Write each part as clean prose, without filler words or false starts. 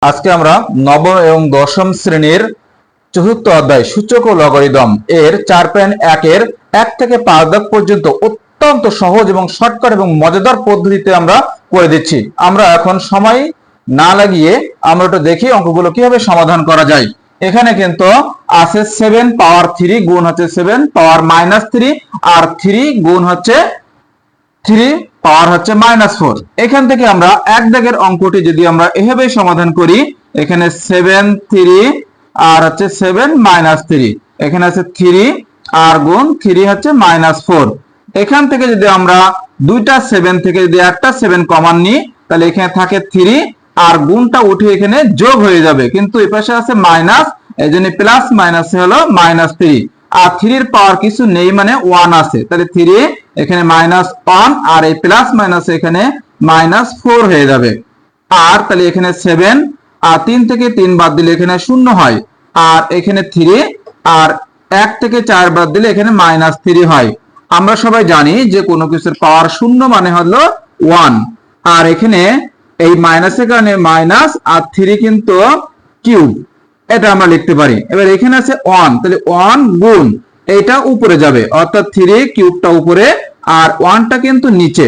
আজকে আমরা নবম এবং দশম শ্রেণীর চতুর্থ অধ্যায় সূচক ও লগারিদম এর 4.1 এর 1 থেকে 5 দাগ পর্যন্ত অত্যন্ত সহজ এবং শর্টকাট এবং মজাদার পদ্ধতিতে আমরা করে দিচ্ছি। আমরা এখন সময় না লাগিয়ে আমরা একটু দেখি অঙ্কগুলো কিভাবে সমাধান করা যায়। এখানে কিন্তু আছে 7 পাওয়ার 3 গুণ হচ্ছে 7 পাওয়ার -3 আর 3 গুণ হচ্ছে 3 পাওয়ার হচ্ছে -4। এখান থেকে আমরা এক দাগের অঙ্কটি যদি আমরা এভাবে সমাধান করি, এখানে 7 3 আর হচ্ছে 7 -3, এখানে আছে 3 আর গুণ 3 হচ্ছে -4। এখান থেকে যদি আমরা দুইটা 7 থেকে যদি একটা 7 কমন নিই, তাহলে এখানে থাকে 3 আর গুণটা উঠে এখানে যোগ হয়ে যাবে, কিন্তু এই পাশে আছে মাইনাস, এইজন্য প্লাস মাইনাস হলো -3 আর 3 এর পাওয়ার কিছু নেই মানে 1 আছে, তাহলে 3 এখানে -1 আর এই প্লাস মাইনাস এখানে -4 হয়ে যাবে। আর তাহলে এখানে 7 আর 3 থেকে 3 বাদ দিলে এখানে 0 হয়, আর এখানে 3 আর 1 থেকে 4 বাদ দিলে এখানে -3 হয়। আমরা সবাই জানি যে কোনো কিছুর পাওয়ার 0 মানে হলো 1, আর এখানে এই মাইনাসের কারণে মাইনাস আর 3 কিন্তু কিউব, এটা আমরা লিখতে পারি। এবার এখানে আছে 1, তাহলে 1 গুণ এটা উপরে যাবে, অর্থাৎ 3 কিউবটা উপরে আর 1টা কিন্তু নিচে,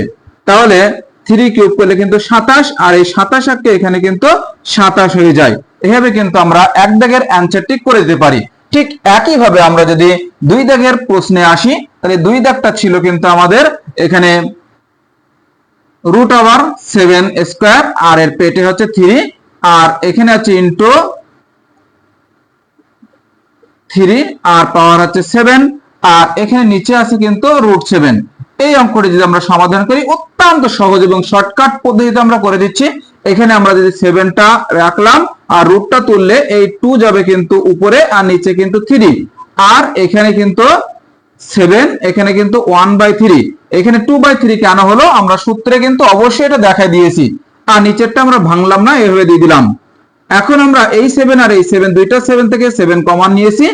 তাহলে 3 কিউব করলে কিন্তু 27 আর এই 27 কে এখানে কিন্তু 27 হয়ে যায়। এভাবে কিন্তু আমরা এক দাগের অ্যানসারটি করে দিতে পারি। ঠিক একই ভাবে আমরা যদি দুই দাগের প্রশ্নে আসি, তাহলে দুই দাগটা ছিল কিন্তু আমাদের এখানে √7² আর এর পেটে হচ্ছে 3 আর এখানে আছে ইনটু 3 আর পাওয়ার হচ্ছে 7 আর এখানে নিচে আছে কিন্তু √7। এই অঙ্কটি যদি আমরা সমাধান করি অত্যন্ত সহজ এবং শর্টকাট পদ্ধতিতে আমরা করে দিচ্ছি। এখানে আমরা যদি 7টা রাখলাম আর রুটটা তুললে এই 2 যাবে কিন্তু উপরে আর নিচে কিন্তু 3 আর এখানে কিন্তু 7, এখানে কিন্তু 1/3, এখানে 2/3 কেন হলো আমরা সূত্রে কিন্তু অবশ্যই এটা দেখাই দিয়েছি, আর নিচেরটা আমরা ভাঙলাম না, এভাবে দিয়ে দিলাম। এখন আমরা এই 7 আর এই 7 দুইটা 7 থেকে 7 কমন নিয়েছি,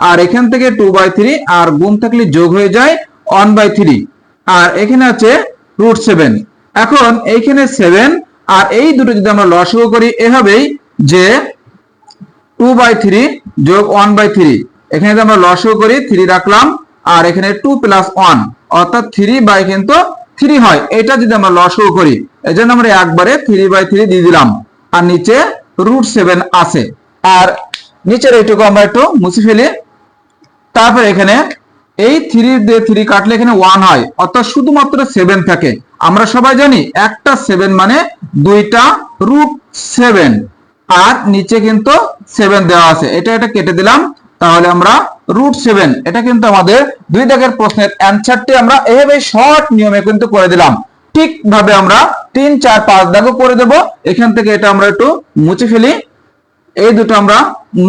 আর এখান থেকে 2/3 আর গুণ থাকলে যোগ হয়ে যায় 1/3 আর এখানে আছে √7। এখন এইখানে 7 আর এই দুটো যদি আমরা লসাগু করি এভাবেই যে 2/3 যোগ 1/3, এখানে যদি আমরা লসাগু করি 3 রাখলাম আর এখানে 2 + 1 অর্থাৎ 3 কিন্তু 3 হয়। এটা যদি আমরা লসাগু করি এজন্য আমরা একবারে 3/3 দিয়ে দিলাম আর নিচে √7 আছে, আর নিচের এইটুকু আমরা একটু মুছে ফেলি। তারপর এখানে এই 3 দিয়ে 3 কাটলে এখানে 1 হয়, অর্থাৎ শুধুমাত্র 7 থাকে। আমরা সবাই জানি একটা 7 মানে দুইটা √7 আর নিচে কিন্তু 7 দেওয়া আছে, এটা কেটে দিলাম, তাহলে আমরা √7 এটা কিন্তু আমাদের দুই দাগের প্রশ্নের অ্যানসারটি আমরা এভাবে শর্ট নিয়মে কিন্তু করে দিলাম। ঠিক ভাবে আমরা 3 4 5 দাগও করে দেব। এখান থেকে এটা আমরা একটু মুছে ফেলি, এই দুটো আমরা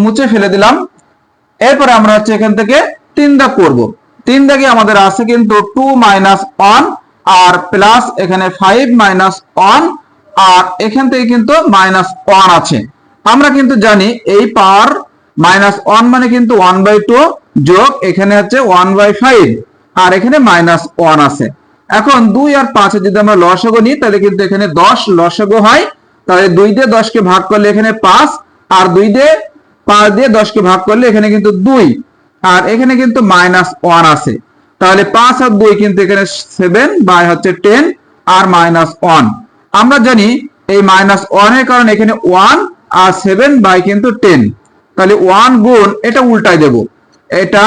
মুছে ফেলে দিলাম। এরপরে আমরা হচ্ছে এখান থেকে 3 দাগ করব। 3 দাগে আমাদের আছে কিন্তু 2 - 1 আর প্লাস এখানে 5 - 1 আর এখান থেকে কিন্তু -1 আছে। আমরা কিন্তু জানি এই পাওয়ার -1 মানে কিন্তু 1/2 যোগ এখানে হচ্ছে 1/5 আর এখানে -1 আছে। এখন 2 আর 5 যদি আমরা লসাগু নিই তাহলে কিন্তু এখানে 10 লসাগু হয়, তাহলে 2 দিয়ে 10 কে ভাগ করলে এখানে 5 আর 2 দিয়ে 5 দিয়ে 10 কে ভাগ করলে এখানে কিন্তু 2 আর এখানে কিন্তু -1 আছে, তাহলে 5 আর 2 কিন্তু এখানে 7 বাই হচ্ছে 10 আর -1। আমরা জানি এই -1 এর কারণে এখানে 1 আর 7 বাই কিন্তু 10, তাহলে 1 গুণ এটা উল্টাই দেব, এটা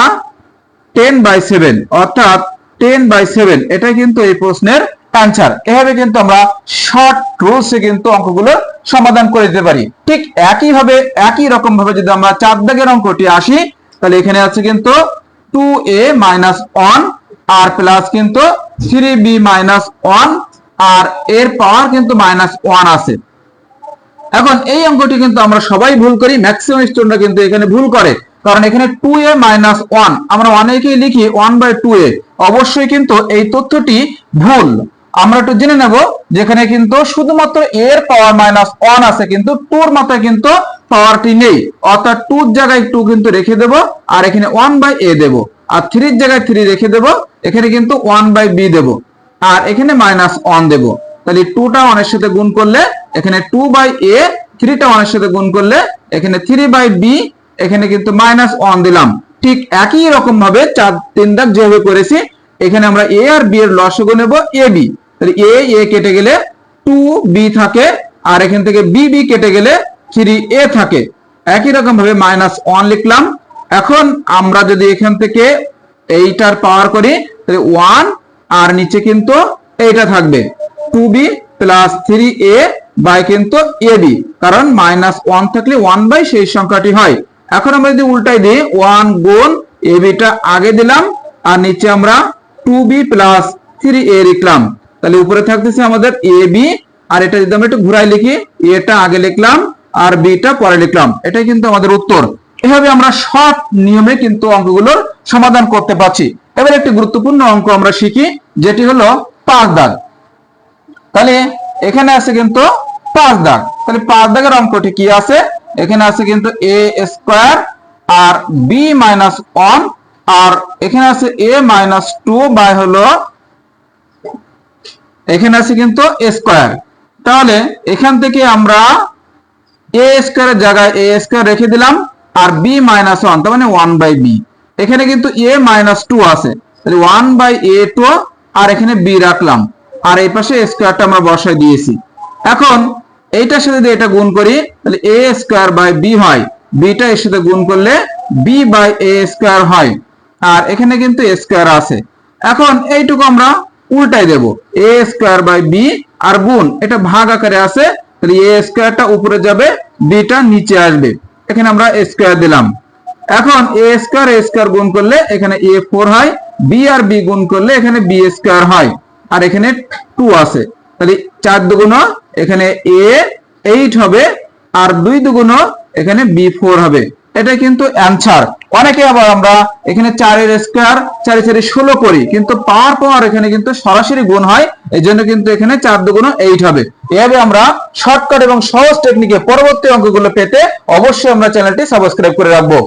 10/7 অর্থাৎ 10/7 এটা কিন্তু এই প্রশ্নের অ্যানসার। এভাবে কিন্তু আমরা শর্ট রুলসে কিন্তু অঙ্কগুলো সমাধান করে দিতে পারি। ঠিক একই রকম ভাবে যদি আমরা 4 দাগের অঙ্কটি আসি, তাহলে এখানে আছে কিন্তু 2a - 1 আর প্লাস কিন্তু 3b - 1 আর এর পাওয়ার কিন্তু -1 আছে। এখন এই অঙ্কটি কিন্তু আমরা সবাই ভুল করি, ম্যাক্সিমাম স্টুডেন্টরা কিন্তু এখানে ভুল করে, কারণ এখানে 2a - 1 আমরা অনেকেই লিখি 1/2a, অবশ্যই কিন্তু এই তথ্যটি ভুল। আমরা একটু জেনে নেব, যেখানে কিন্তু শুধুমাত্র a এর পাওয়ার -1 আছে কিন্তু 2 এর মাথায় কিন্তু পাওয়ারটি নেই, অর্থাৎ 2 এর জায়গায় 2 কিন্তু রেখে দেব আর এখানে 1/a দেব, আর 3 এর জায়গায় 3 রেখে দেব, এখানে কিন্তু 1/b দেব আর এখানে -1 দেব। তাহলে 2টা 1 এর সাথে গুণ করলে এখানে 2/a 3টা 1 এর সাথে গুণ করলে এখানে 3/b, এখানে কিন্তু -1 দিলাম। ঠিক একই রকম ভাবে 3 দাগ যেভাবে করেছি, এখানে আমরা a আর b এর লসাগু নেব ab। তাহলে a কেটে গেলে 2b থাকে, আর এখান থেকে b কেটে গেলে 3a থাকে। একই রকম ভাবে -1 লিখলাম। এখন আমরা যদি এখান থেকে এইটার পাওয়ার করি তাহলে 1, আর নিচে কিন্তু এইটা থাকবে 2b প্লাস 3a বাই কিন্তু ab, কারণ -1 থাকলে 1 বাই সেই সংখ্যাটি হয়। এখন আমরা যদি উল্টাই দিই, 1 গুণ ab টা আগে দিলাম, আর নিচে আমরা 2b প্লাস 3a লিখলাম। তাহলে উপরে থাকতেছে আমাদের ab, আর এটা যদি আমরা একটু ঘুরাই লিখি, a টা আগে লিখলাম আর b টা পরে লিখলাম। এটাই কিন্তু আমাদের উত্তর। এভাবে আমরা শর্ট নিয়মে কিন্তু অঙ্কগুলোর সমাধান করতে পারছি। এবার একটি গুরুত্বপূর্ণ অঙ্ক আমরা শিখি, যেটি হলো 5 দাগ। তাহলে এখানে আছে কিন্তু 5 দাগ। তাহলে 5 দাগের অঙ্কটি কি আছে? এখানে আছে কিন্তু a স্কয়ার আর b -1, আর এখানে আছে a -2 বাই হলো এখানে আছে কিন্তু a স্কয়ার। তাহলে এখান থেকে আমরা a স্কয়ারের জায়গায় a স্কয়ার রেখে দিলাম, আর b -1 তার মানে 1/b। এখানে কিন্তু a -2 আছে, তাহলে 1/a2, আর এখানে b রাখলাম, আর এই পাশে স্কয়ারটা আমরা বসাই দিয়েছি। এখন এইটার সাথে যদি এটা গুণ করি তাহলে a স্কয়ার বাই b হয়, b টা এর সাথে গুণ করলে b বাই a স্কয়ার হয়, আর এখানে কিন্তু a স্কয়ার আছে। এখন এইটুকু আমরা উল্টাই দেব, a স্কয়ার বাই b, আর গুণ এটা ভাগ আকারে আছে, তাহলে a স্কয়ারটা উপরে যাবে, b টা নিচে আসবে। এখানে আমরা a স্কয়ার দিলাম। এখন a স্কয়ার গুণ করলে এখানে a4 হয়, b আর b গুণ করলে এখানে b স্কয়ার হয়, আর এখানে 2 আছে। তাহলে 4 দুগুণ এখানে a8 হবে, আর 2 দুগুণ এখানে b4 হবে। এটা কিন্তু অ্যানসার। অনেকে আবার আমরা এখানে 4 এর স্কয়ার 4 4 16 করি, কিন্তু পাওয়ার এখানে কিন্তু সরাসরি গুণ হয়, এজন্য কিন্তু এখানে 4 দুগুণ 8 হবে। এভাবে আমরা শর্টকাট এবং সহজ টেকনিকে পরবর্তী অঙ্কগুলো পেতে অবশ্যই আমরা চ্যানেলটি সাবস্ক্রাইব করে রাখবো।